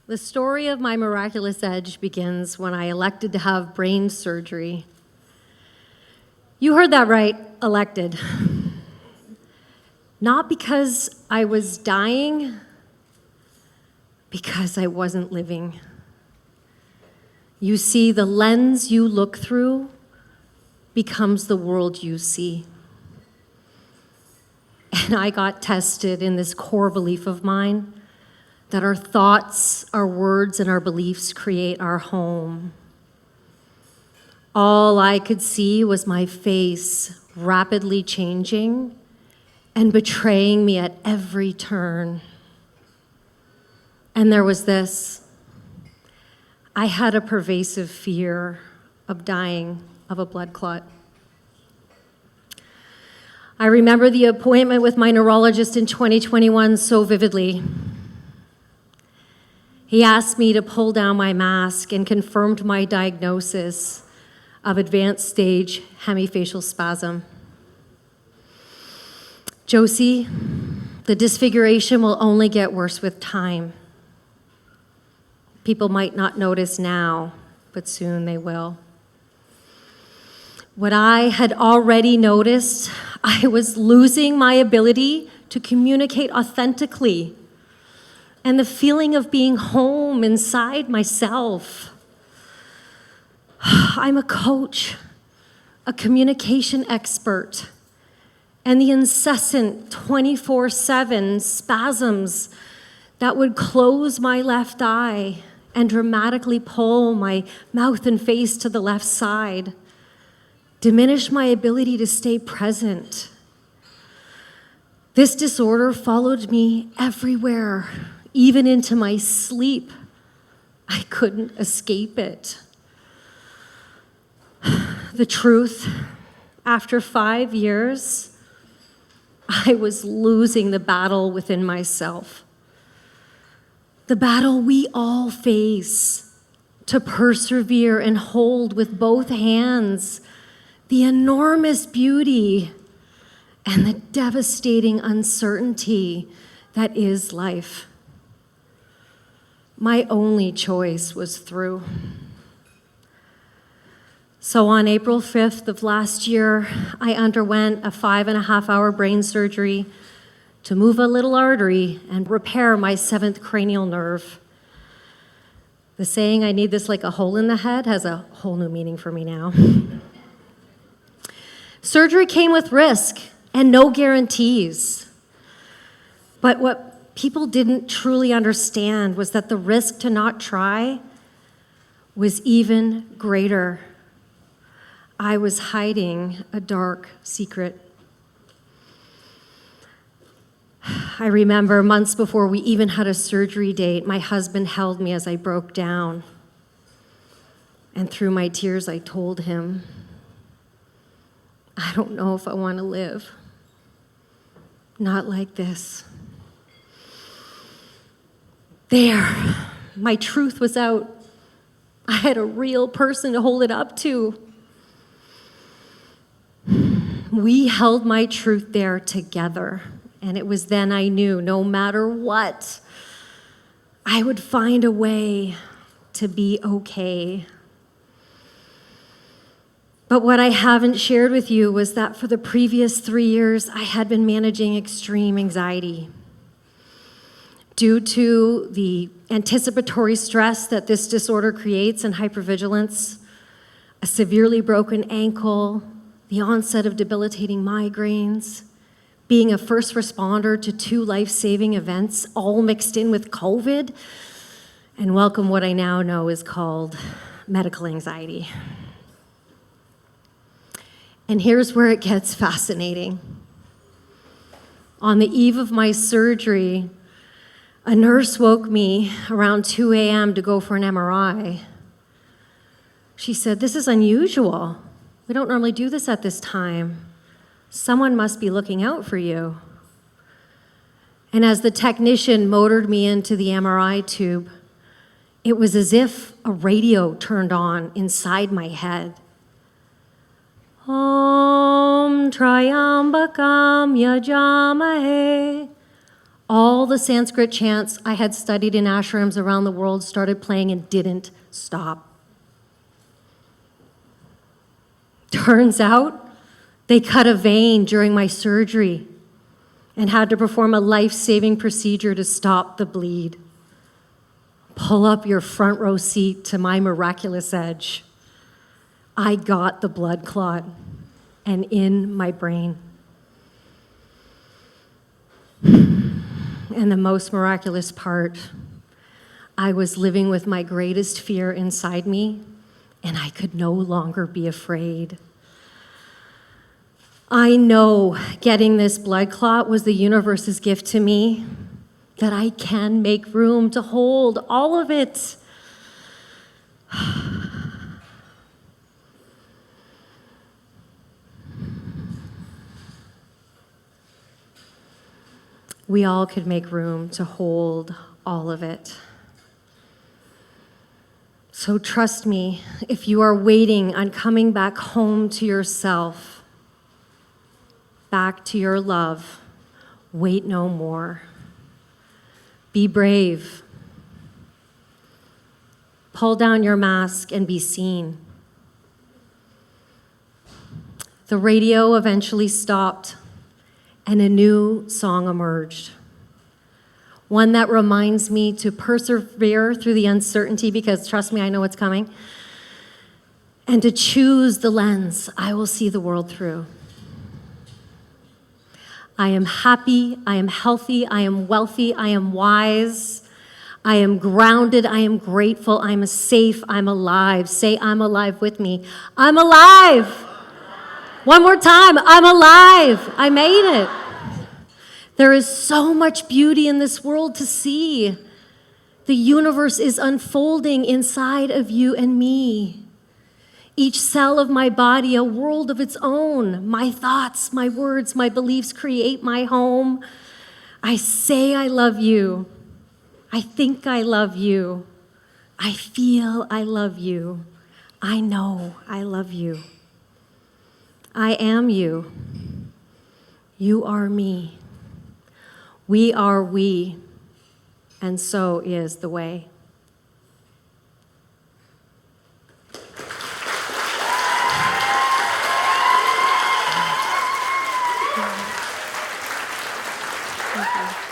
The story of my miraculous edge begins when I elected to have brain surgery. You heard that right, elected. Not because I was dying, because I wasn't living. You see, the lens you look through becomes the world you see. And I got tested in this core belief of mine that our thoughts, our words, and our beliefs create our home. All I could see was my face rapidly changing and betraying me at every turn. And there was this. I had a pervasive fear of dying of a blood clot. I remember the appointment with my neurologist in 2021 so vividly. He asked me to pull down my mask and confirmed my diagnosis of advanced stage hemifacial spasm. Josie, the disfiguration will only get worse with time. People might not notice now, but soon they will. What I had already noticed, I was losing my ability to communicate authentically and the feeling of being home inside myself. I'm a coach, a communication expert, and the incessant 24/7 spasms that would close my left eye and dramatically pull my mouth and face to the left side diminish my ability to stay present. This disorder followed me everywhere, even into my sleep. I couldn't escape it. The truth, after 5 years, I was losing the battle within myself. The battle we all face to persevere and hold with both hands the enormous beauty and the devastating uncertainty that is life. My only choice was through. So on April 5th of last year, I underwent a 5.5-hour brain surgery to move a little artery and repair my 7th cranial nerve. The saying, I need this like a hole in the head, has a whole new meaning for me now. Surgery came with risk and no guarantees. But what people didn't truly understand was that the risk to not try was even greater. I was hiding a dark secret. I remember months before we even had a surgery date, my husband held me as I broke down. And through my tears, I told him, I don't know if I want to live. Not like this. There, my truth was out. I had a real person to hold it up to. We held my truth there together, and it was then I knew no matter what, I would find a way to be okay. But what I haven't shared with you was that for the previous 3 years, I had been managing extreme anxiety. Due to the anticipatory stress that this disorder creates and hypervigilance, a severely broken ankle, the onset of debilitating migraines, being a first responder to 2 life-saving events, all mixed in with COVID, and welcome what I now know is called medical anxiety. And here's where it gets fascinating. On the eve of my surgery, a nurse woke me around 2 a.m. to go for an MRI. She said, "This is unusual. We don't normally do this at this time. Someone must be looking out for you." And as the technician motored me into the MRI tube, it was as if a radio turned on inside my head. Om Triambakam Yajamahe All the Sanskrit chants I had studied in ashrams around the world started playing and didn't stop. Turns out they cut a vein during my surgery and had to perform a life-saving procedure to stop the bleed. Pull up your front row seat to my miraculous edge. I got the blood clot and in my brain. And the most miraculous part, I was living with my greatest fear inside me, and I could no longer be afraid. I know getting this blood clot was the universe's gift to me, that I can make room to hold all of it. We all could make room to hold all of it. So trust me, if you are waiting on coming back home to yourself, back to your love, wait no more. Be brave. Pull down your mask and be seen. The radio eventually stopped, and a new song emerged. One that reminds me to persevere through the uncertainty, because trust me, I know what's coming, and to choose the lens I will see the world through. I am happy, I am healthy, I am wealthy, I am wise, I am grounded, I am grateful, I'm safe, I'm alive. Say I'm alive with me. I'm alive! One more time, I'm alive. I made it. There is so much beauty in this world to see. The universe is unfolding inside of you and me. Each cell of my body, a world of its own. My thoughts, my words, my beliefs create my home. I say I love you. I think I love you. I feel I love you. I know I love you. I am you. You are me. We are we, and so is the way. Thank you.